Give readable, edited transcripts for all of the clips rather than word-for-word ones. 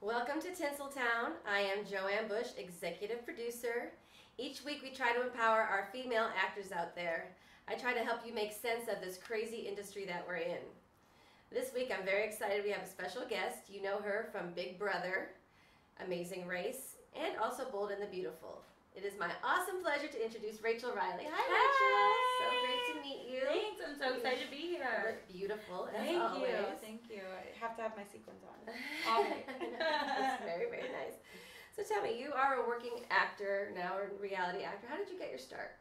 Welcome to Tinsel Town. I am Joanne Bush, executive producer. Each week we try to empower our female actors out there. I try to help you make sense of this crazy industry that we're in. This week I'm very excited. We have a special guest. You know her from Big Brother, Amazing Race, and also Bold and the Beautiful. It is my awesome pleasure to introduce Rachel Reilly. Hi, Rachel. So great to meet you. Thanks. I'm so excited to be here. You look beautiful as Thank always. you. Thank you. I have to have my sequins on. All right. That's very, very nice. So tell me, you are a working actor now, or reality actor. How did you get your start?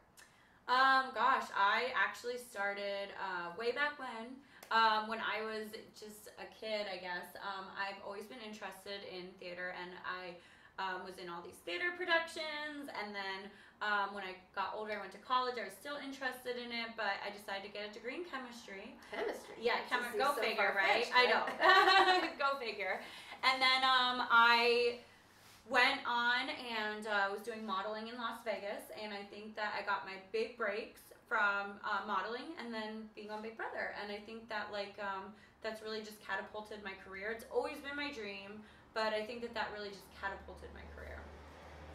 Gosh, I actually started way back when I was just a kid, I guess. I've always been interested in theater, and I was in all these theater productions, and then when I got older, I went to college. I was still interested in it, but I decided to get a degree in chemistry. Chemistry? Yeah, go so figure, right? Fetched, I know. Go figure. And then I went on and was doing modeling in Las Vegas, and I think that I got my big breaks from modeling and then being on Big Brother. And I think that that's really just catapulted my career. It's always been my dream, but I think that really just catapulted my career.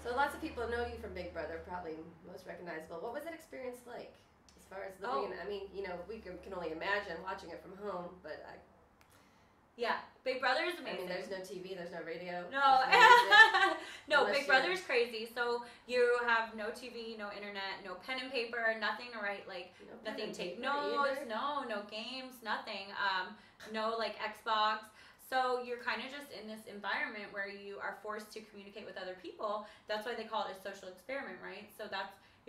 So lots of people know you from Big Brother, probably most recognizable. What was that experience like? As far as living in, I mean, you know, we can only imagine watching it from home, but yeah, Big Brother is amazing. I mean, there's no TV, there's no radio. No, no, Big Brother is crazy. So you have no TV, no internet, no pen and paper, nothing to write, like nothing to take notes, no games, nothing, no like Xbox. So you're kind of just in this environment where you are forced to communicate with other people. That's why they call it a social experiment, right? So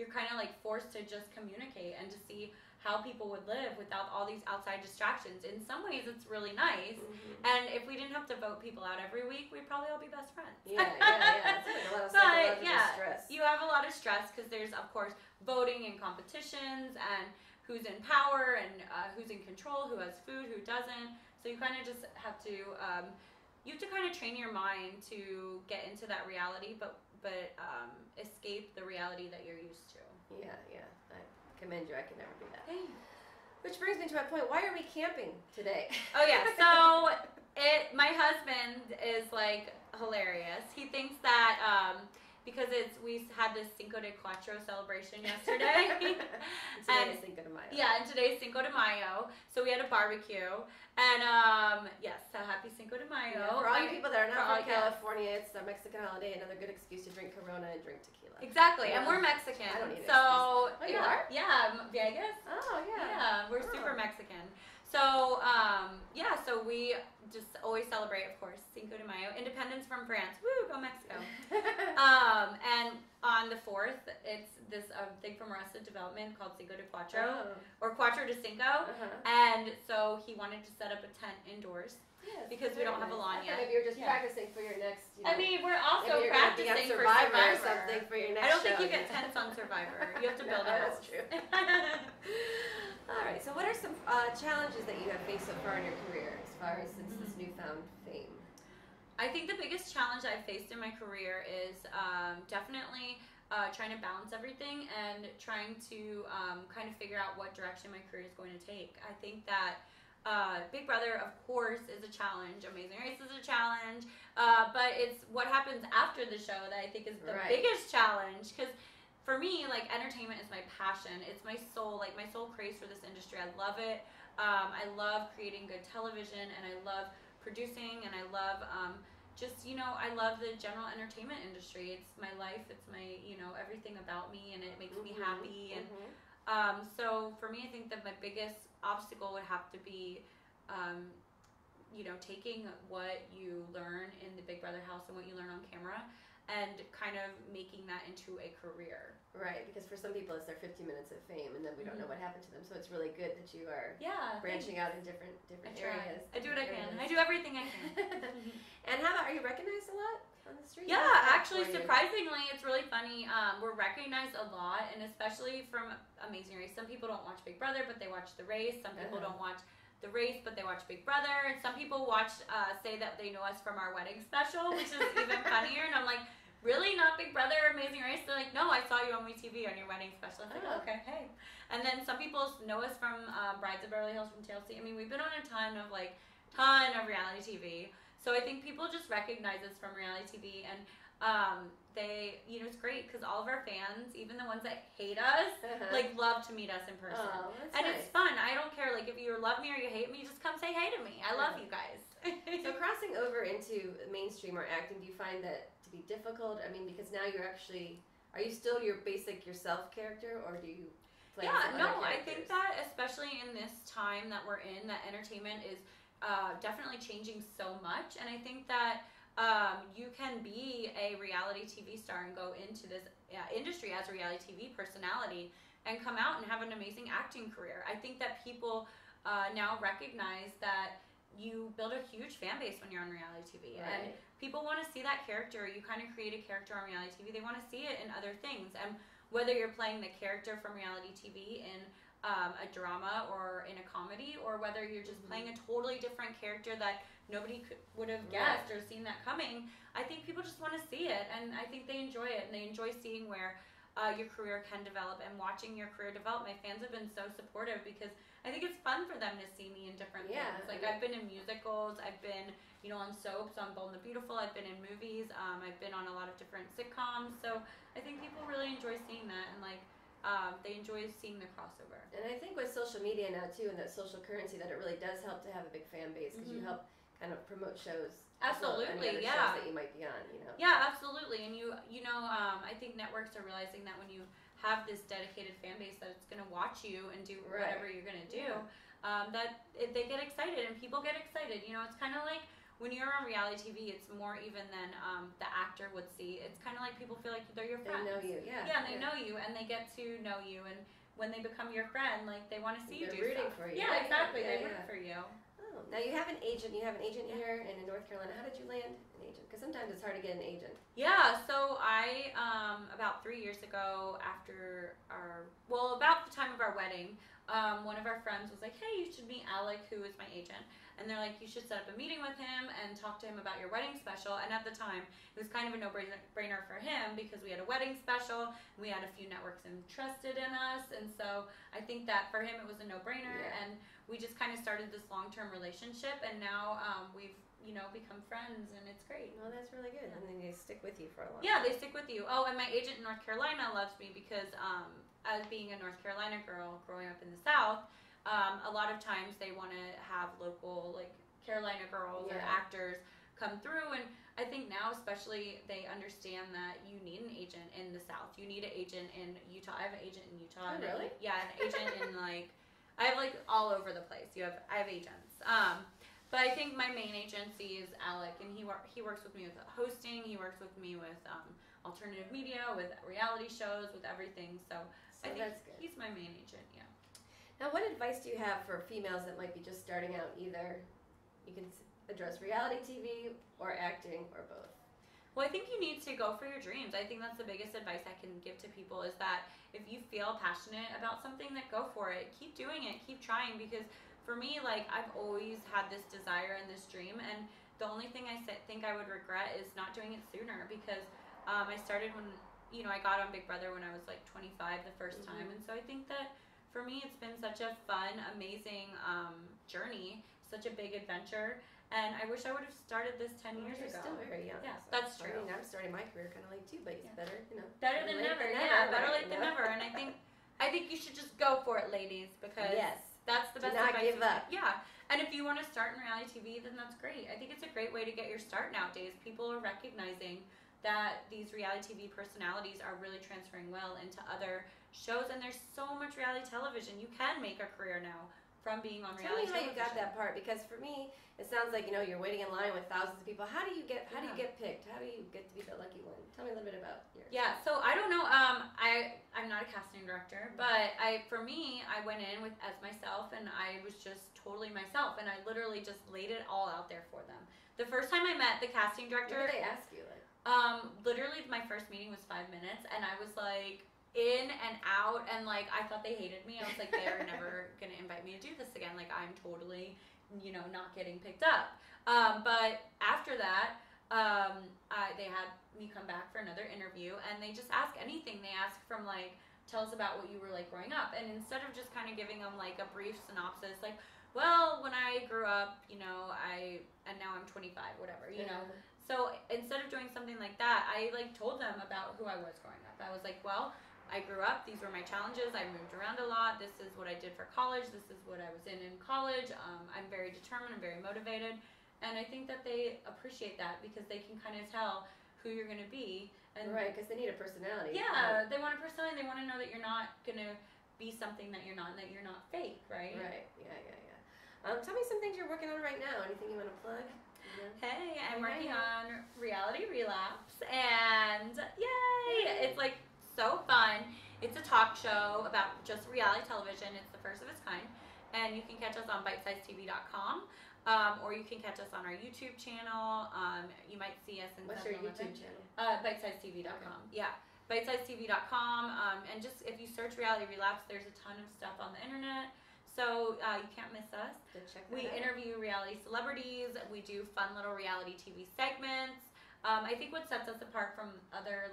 you're kind of like forced to just communicate and to see how people would live without all these outside distractions. In some ways, it's really nice. Mm-hmm. And if we didn't have to vote people out every week, we'd probably all be best friends. Yeah. It's like a lot of psychological stress. You have a lot of stress because there's, of course, voting and competitions and who's in power and who's in control, who has food, who doesn't. So you kind of just have to, you have to kind of train your mind to get into that reality, but escape the reality that you're used to. Yeah. I commend you. I could never do that. Thanks. Which brings me to my point. Why are we camping today? Oh yeah. So my husband is like hilarious. He thinks that because we had this Cinco de Cuatro celebration yesterday. Today's Cinco de Mayo. Yeah, and today's Cinco de Mayo. So we had a barbecue. And yes, so happy Cinco de Mayo. Yeah, for all you people that are not from California, it's a Mexican holiday, another good excuse to drink Corona and drink tequila. Exactly, and we're Mexican. I don't need so you are? Yeah, Vegas. Oh yeah. Yeah, we're super Mexican. So so we just always celebrate, of course, Cinco de Mayo, independence from France. Woo, go Mexico! And on the 4th, it's this thing from Arrested Development called Cinco de Cuatro, or Cuatro de Cinco. And so he wanted to set up a tent indoors. Yes, because we don't have a lawn yet. Maybe you're just practicing for your next. I mean, we're also practicing for Survivor or something for your next. I don't think you get tents on Survivor. You have to build a house. That's true. All right. So, what are some challenges that you have faced so far in your career, as far as since this newfound fame? I think the biggest challenge I've faced in my career is definitely trying to balance everything and trying to kind of figure out what direction my career is going to take. I think that Big Brother, of course, is a challenge. Amazing Race is a challenge. But it's what happens after the show that I think is the biggest challenge. Because for me, like, entertainment is my passion. It's my soul. Like, my soul craves for this industry. I love it. I love creating good television, and I love producing, and I love I love the general entertainment industry. It's my life. It's my, everything about me, and it makes me happy. And so for me, I think that my biggest obstacle would have to be, taking what you learn in the Big Brother house and what you learn on camera and kind of making that into a career. Right, because for some people it's their 50 minutes of fame, and then we don't know what happened to them. So it's really good that you are branching out in different areas. I do what I can. I do everything I can. And are you recognized a lot on the street? Yeah, actually, surprisingly, it's really funny. We're recognized a lot, and especially from Amazing Race. Some people don't watch Big Brother, but they watch The Race. Some people don't watch The Race, but they watch Big Brother. And some people say that they know us from our wedding special, which is even funnier. And I'm like, really? Not Big Brother or Amazing Race? They're like, no, I saw you on WeTV on your wedding special. I was like, okay, hey. And then some people know us from Brides of Beverly Hills, from TLC. I mean, we've been on a ton of reality TV. So I think people just recognize us from reality TV, and they, it's great because all of our fans, even the ones that hate us, like love to meet us in person. Oh, that's and nice. It's fun. I don't care, like if you love me or you hate me, just come say hey to me. I love you guys. So crossing over into mainstream or acting, do you find that to be difficult? I mean, because now you're actually, are you still your basic yourself character, or do you play some other characters? I think that especially in this time that we're in, that entertainment is definitely changing so much, and I think that you can be a reality TV star and go into this industry as a reality TV personality and come out and have an amazing acting career. I think that people now recognize that you build a huge fan base when you're on reality TV, and people want to see that character. You kind of create a character on reality TV. They want to see it in other things, and whether you're playing the character from reality TV in a drama or in a comedy, or whether you're just playing a totally different character that nobody would have guessed or seen that coming, I think people just want to see it, and I think they enjoy it, and they enjoy seeing where your career can develop and watching your career develop. My fans have been so supportive because I think it's fun for them to see me in different things. Like I've been in musicals, I've been, on soaps, on Bold and the Beautiful, I've been in movies, I've been on a lot of different sitcoms, so I think people really enjoy seeing that, and they enjoy seeing the crossover. And I think with social media now too, and that social currency, that it really does help to have a big fan base, because you help kind of promote shows. Absolutely, shows that you might be on, Yeah, absolutely, and I think networks are realizing that when you have this dedicated fan base that it's going to watch you and do whatever you're going to do, they get excited, and people get excited. It's kind of like when you're on reality TV, it's more even than the actor would see. It's kind of like people feel like they're your friends. They know you, Yeah, they know you, and they get to know you, and when they become your friend, like they want to see you do rooting stuff. for you. Yeah, exactly. They root for you. Oh, now you have an agent. You have an agent here and in North Carolina. How did you land an agent? Because sometimes it's hard to get an agent. Yeah, so I about 3 years ago, about the time of our wedding, one of our friends was like, hey, you should meet Alec, who is my agent. And they're like, you should set up a meeting with him and talk to him about your wedding special. And at the time, it was kind of a no-brainer for him because we had a wedding special, and we had a few networks interested in us. And so I think that for him, it was a no-brainer. Yeah. And we just kind of started this long-term relationship, and now we've become friends, and it's great. Well, that's really good. And then they stick with you for a long time. Yeah, they stick with you. Oh, and my agent in North Carolina loves me because as being a North Carolina girl growing up in the South, a lot of times they want to have local, like, Carolina girls or actors come through, and I think now especially they understand that you need an agent in the South. You need an agent in Utah. I have an agent in Utah. Oh, really? Yeah, an agent in, I have, all over the place. I have agents. But I think my main agency is Alec, and he works with me with hosting. He works with me with alternative media, with reality shows, with everything. So I think that's good. He's my main agent, yeah. Now, what advice do you have for females that might be just starting out? Either you can address reality TV or acting or both. Well, I think you need to go for your dreams. I think that's the biggest advice I can give to people is that if you feel passionate about something, then go for it. Keep doing it. Keep trying, because for me, I've always had this desire and this dream, and the only thing I think I would regret is not doing it sooner, because I started when, I got on Big Brother when I was 25 the first time, and so I think that for me it's been such a fun, amazing journey, such a big adventure, and I wish I would have started this 10 years ago. You're still very young. Yeah, so that's true. I mean, I'm starting my career kind of late too, but it's better, Better than never, better late than never, and I think you should just go for it, ladies, because that's the best advice. Do not give up. Yeah, and if you want to start in reality TV, then that's great. I think it's a great way to get your start nowadays. People are recognizing that these reality TV personalities are really transferring well into other shows, and there's so much reality television. You can make a career now from being on reality television. Tell me how you got that part, because for me, it sounds like you're waiting in line with thousands of people. How do you get picked? How do you get to be the lucky one? Tell me a little bit about yours. Yeah, so I don't know. I'm not a casting director, but for me, I went in as myself, and I was just totally myself, and I literally just laid it all out there for them. The first time I met the casting director, what did they ask you? Literally my first meeting was 5 minutes, and I was in and out, and I thought they hated me. I was like, they're never gonna invite me to do this again. I'm totally, not getting picked up. But after that, they had me come back for another interview, and they just ask anything. They ask from tell us about what you were growing up, and instead of just kind of giving them a brief synopsis, well, when I grew up, and now I'm 25, whatever, know. So instead of doing something like that, I told them about who I was growing up. I was like, well, I grew up. These were my challenges. I moved around a lot. This is what I did for college. This is what I was in college. I'm very determined. I'm very motivated. And I think that they appreciate that because they can kind of tell who you're going to be. And right, because they need a personality. Yeah, they want a personality. They want to know that you're not going to be something that you're not, and that you're not fake, right? Right, yeah. Tell me some things you're working on right now. Anything you want to plug? Yeah. Hey, I'm working on Reality Relapse, and yay! It's so fun. It's a talk show about just reality television. It's the first of its kind, and you can catch us on bitesizedtv.com. Or you can catch us on our YouTube channel. You might see us in What's your YouTube channel? Bitesizedtv.com. Okay. Yeah, bitesizedtv.com. And just if you search Reality Relapse, there's a ton of stuff on the internet. So you can't miss us. We interview reality celebrities. We do fun little reality TV segments. I think what sets us apart from other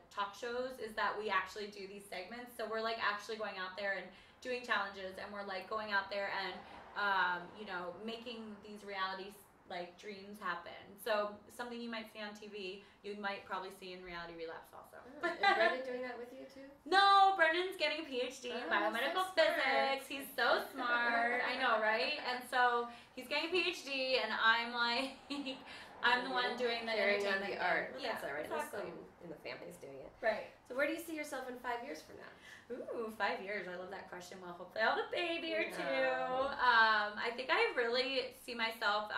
talk shows is that we actually do these segments. So we're actually going out there and doing challenges, and we're going out there and making these reality dreams happen. So something you might see on TV, you might probably see in Reality Relapse also. Oh, is Brendan doing that with you too? No, Brendan's getting a PhD in biomedical physics. He's so smart. I know, right? And so he's getting a PhD, and I'm I'm the one doing the carrying on the art. Yeah, that's all right. Exactly. In the family's doing it. Right. So where do you see yourself in 5 years from now? Ooh, 5 years. I love that question. Well, hopefully I'll have a baby or two. I think I really see myself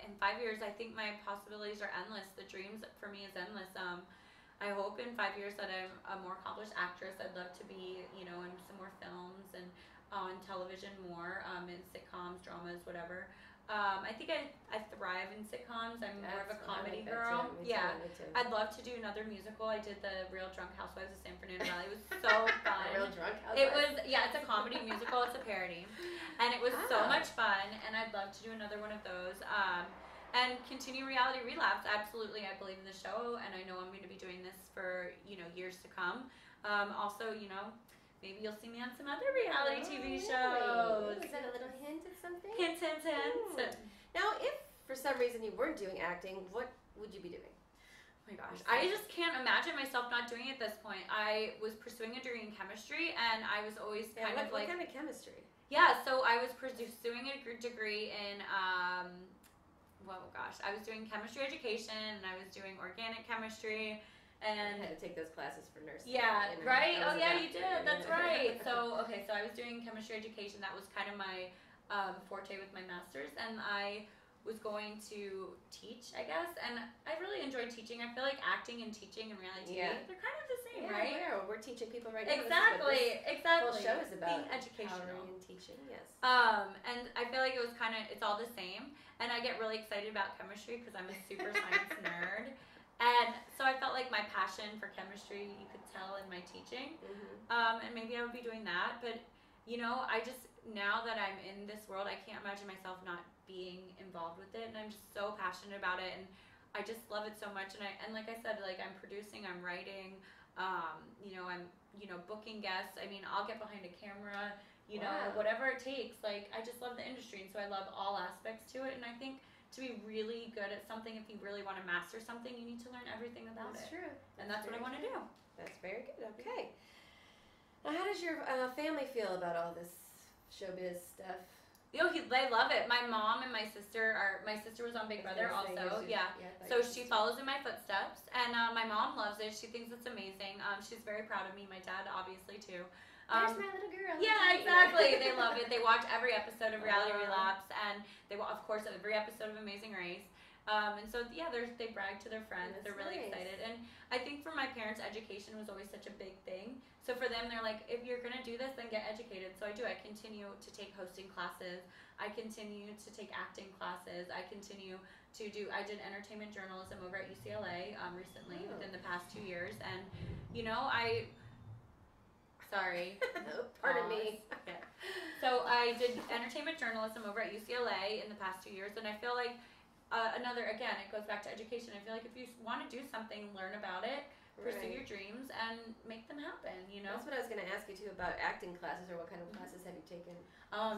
in 5 years. I think my possibilities are endless. The dreams for me is endless. I hope in 5 years that I'm a more accomplished actress. I'd love to be, in some more films and on television more, in sitcoms, dramas, whatever. I think I thrive in sitcoms. I'm more of a comedy girl. Me too. I'd love to do another musical. I did the Real Drunk Housewives of San Fernando Valley. It was so fun. Real Drunk Housewives. It's a comedy musical. It's a parody, and it was so much fun. And I'd love to do another one of those. And continue Reality Relapse. Absolutely, I believe in the show, and I know I'm going to be doing this for years to come. Also, maybe you'll see me on some other reality TV shows. Is that a little hint at something? Hint. Now, if for some reason you weren't doing acting, what would you be doing? Oh my gosh, I just can't imagine myself not doing it at this point. I was pursuing a degree in chemistry, and I was always what kind of chemistry? Yeah, so I was pursuing a degree in, I was doing chemistry education, and I was doing organic chemistry. And I had to take those classes for nursing. Yeah, right? Oh, yeah, you did. That's right. So I was doing chemistry education. That was kind of my forte with my master's. And I was going to teach, I guess. And I really enjoyed teaching. I feel like acting and teaching and reality TV, they're kind of the same, right? Yeah, we're teaching people right now. Exactly. Whole show is about being educational. And teaching, yes. And I feel like it's all the same. And I get really excited about chemistry because I'm a super science nerd. And so I felt like my passion for chemistry, you could tell in my teaching. Mm-hmm. And maybe I would be doing that. But, now that I'm in this world, I can't imagine myself not being involved with it. And I'm just so passionate about it. And I just love it so much. And like I said, I'm producing, I'm writing, I'm, booking guests. I mean, I'll get behind a camera, whatever it takes. I just love the industry. And so I love all aspects to it. And I think to be really good at something, if you really want to master something, you need to learn everything about it. That's true. And that's what I want to do. That's very good. Okay. Now, how does your family feel about all this showbiz stuff? They love it. My mom and my sister was on Big Brother also. Yeah. So she follows in my footsteps. And my mom loves it. She thinks it's amazing. She's very proud of me. My dad, obviously, too. There's my little girl. Yeah, exactly. They love it. They watch every episode of Reality Relapse, and they watch, of course, every episode of Amazing Race. And so, they brag to their friends. They're really excited. And I think for my parents, education was always such a big thing. So for them, they're like, if you're going to do this, then get educated. So I do. I continue to take hosting classes. I continue to take acting classes. I continue to I did entertainment journalism over at UCLA recently, within the past 2 years. And, sorry. Pardon me. Okay. So I did entertainment journalism over at UCLA in the past 2 years, and I feel like it goes back to education. I feel like if you want to do something, learn about it, pursue your dreams and make them happen, you know? That's what I was going to ask you, too, about acting classes, or what kind of classes have you taken?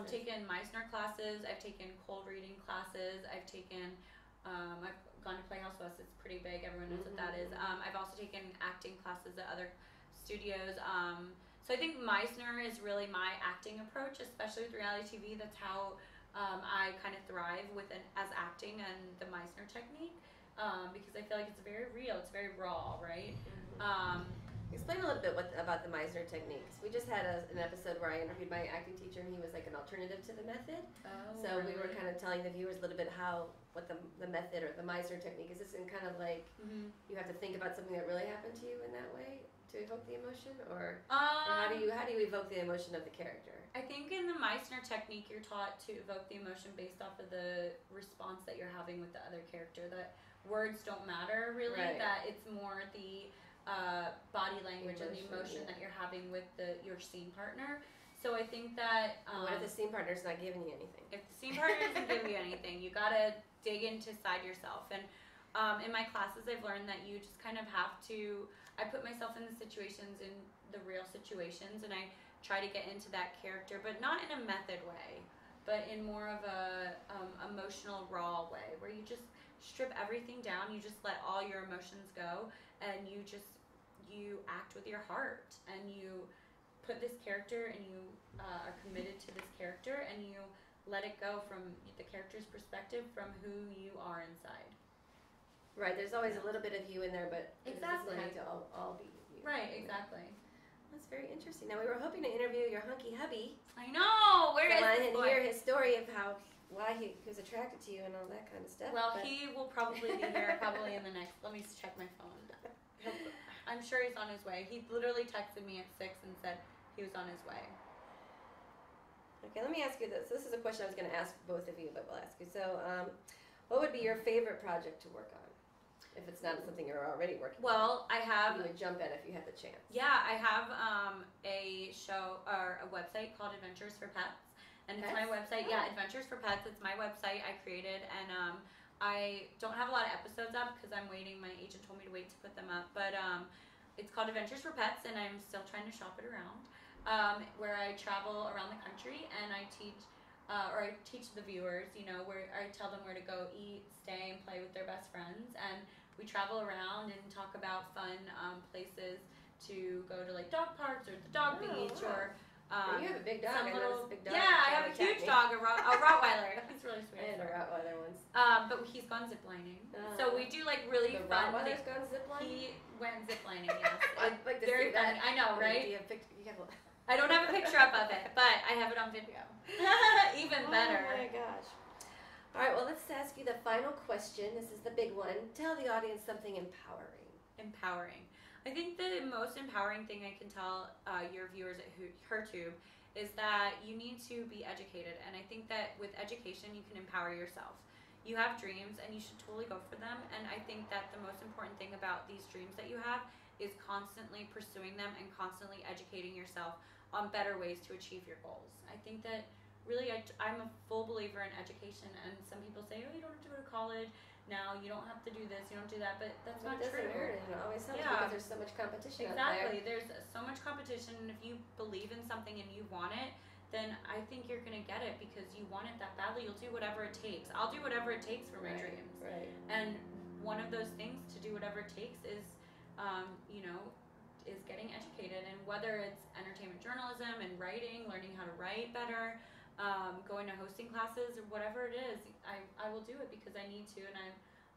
Taken Meisner classes, I've taken cold reading classes, I've gone to Playhouse West, it's pretty big, everyone knows what that is. I've also taken acting classes at other studios. So I think Meisner is really my acting approach, especially with reality TV. That's how I kind of thrive as acting and the Meisner technique, because I feel like it's very real, it's very raw, right? Explain a little bit about the Meisner Technique. We just had an episode where I interviewed my acting teacher, and he was like an alternative to the method. So really? we were kind of telling the viewers a little bit what the method or the Meisner Technique is. This in kind of like you have to think about something that really happened to you in that way to evoke the emotion, or how do you evoke the emotion of the character? I think in the Meisner Technique, you're taught to evoke the emotion based off of the response that you're having with the other character. That words don't matter really. Right. That it's more the body language and the emotion that you're having with your scene partner. So I think that what if the scene partner's not giving you anything? If the scene partner doesn't give you anything, you gotta dig inside yourself. And in my classes, I've learned that you just kind of have to. I put myself in the situations, in the real situations, and I try to get into that character, but not in a method way, but in more of a emotional, raw way, where you just strip everything down. You just let all your emotions go, and you act with your heart, and you put this character, and you are committed to this character, and you let it go from the character's perspective, from who you are inside. Right, there's always a little bit of you in there, but exactly. It doesn't have to all be you. Right, exactly. That's very interesting. Now, we were hoping to interview your hunky hubby. I know! Where is this boy? Hear his story of why he was attracted to you and all that kind of stuff. Well, he will probably be here probably in the next, let me check my phone. I'm sure he's on his way. He literally texted me at 6 and said he was on his way. Okay, let me ask you this. This is a question I was going to ask both of you, but we'll ask you. So, what would be your favorite project to work on? If it's not something you're already working on. Well, I have... You would jump in if you had the chance. Yeah, I have a show, or a website called Adventures for Pets. And it's my website. Yeah, Adventures for Pets. It's my website I created. And I don't have a lot of episodes up because I'm waiting. My agent told me to wait to put them up. But it's called Adventures for Pets, and I'm still trying to shop it around. Where I travel around the country, and I teach the viewers, where I tell them where to go eat, stay, and play with their best friends. And we travel around and talk about fun places to go to, like dog parks or the dog beach. Wow. Or you have a big dog. Big dog. Yeah, I have a huge dog, a Rottweiler. He's really sweet. I had a Rottweiler once. But he's gone ziplining. So we do like really the fun. Rottweiler's gone ziplining? He went ziplining. Yes, I'd like to very see that. fun. I know, right? I don't have a picture up of it, but I have it on video. Even better. Oh my gosh. All right, well, let's ask you the final question. This is the big one. Tell the audience something empowering. Empowering. I think the most empowering thing I can tell your viewers at HerTube is that you need to be educated. And I think that with education, you can empower yourself. You have dreams, and you should totally go for them. And I think that the most important thing about these dreams that you have is constantly pursuing them and constantly educating yourself on better ways to achieve your goals. I think that really, I'm a full believer in education, and some people say, oh, you don't have to go to college now, you don't have to do this, you don't do that, but that's not true. It doesn't hurt, it always helps because there's so much competition out there. Exactly, there's so much competition, and if you believe in something and you want it, then I think you're going to get it because you want it that badly. You'll do whatever it takes. I'll do whatever it takes for my dreams. Right. And one of those things to do whatever it takes is, is getting educated, and whether it's entertainment journalism and writing, learning how to write better, going to hosting classes, or whatever it is, I will do it because I need to, and I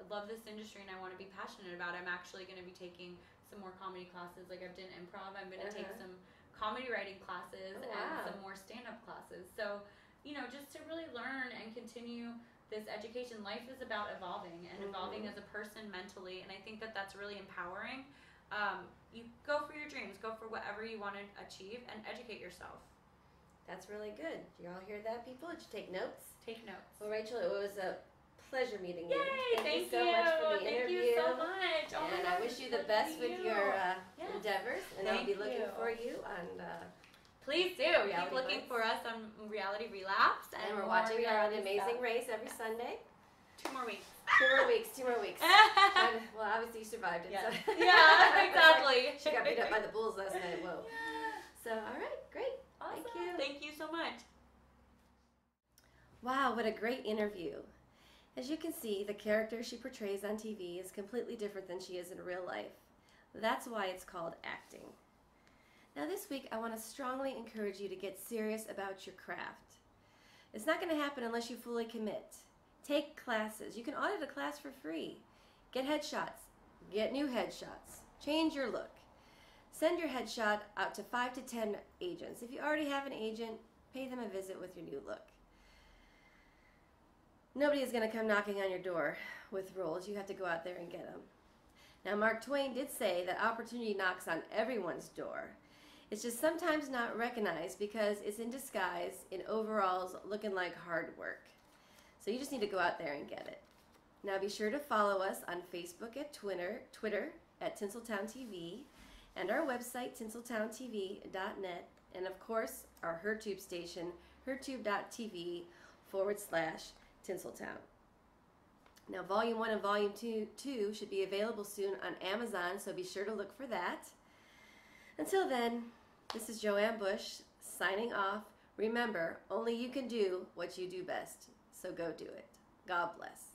love this industry and I want to be passionate about it. I'm actually going to be taking some more comedy classes. Like I've done improv, I'm going to take some comedy writing classes and some more stand-up classes. So, just to really learn and continue this education. Life is about evolving and evolving as a person mentally, and I think that that's really empowering. You go for your dreams, go for whatever you want to achieve, and educate yourself. That's really good. You all hear that, people? Did you take notes? Take notes. Well, Rachel, it was a pleasure meeting you. Yay! Thank you so much for the interview. Thank you so much. Oh and I wish you the best with your endeavors. And I'll be looking for you on Please do. Keep looking for us on Reality Relapse. And we're watching our Amazing Race every Sunday. 2 more weeks. 2 more weeks. 2 more weeks. Well, obviously you survived it. Yeah, So. yeah, exactly. She got beat up by the bulls last night. Whoa. Yeah. So, all right, great. Awesome. Thank you. Thank you so much. Wow, what a great interview. As you can see, the character she portrays on TV is completely different than she is in real life. That's why it's called acting. Now this week, I want to strongly encourage you to get serious about your craft. It's not going to happen unless you fully commit. Take classes. You can audit a class for free. Get headshots. Get new headshots. Change your look. Send your headshot out to 5 to 10 agents. If you already have an agent, pay them a visit with your new look. Nobody is going to come knocking on your door with roles. You have to go out there and get them. Now, Mark Twain did say that opportunity knocks on everyone's door. It's just sometimes not recognized because it's in disguise in overalls looking like hard work. So you just need to go out there and get it. Now be sure to follow us on Facebook at Twitter at Tinsel Town TV, and our website, tinseltowntv.net, and of course, our HerTube station, hertube.tv/Tinseltown. Now, Volume 1 and Volume 2 should be available soon on Amazon, so be sure to look for that. Until then, this is Joanne Bush signing off. Remember, only you can do what you do best, so go do it. God bless.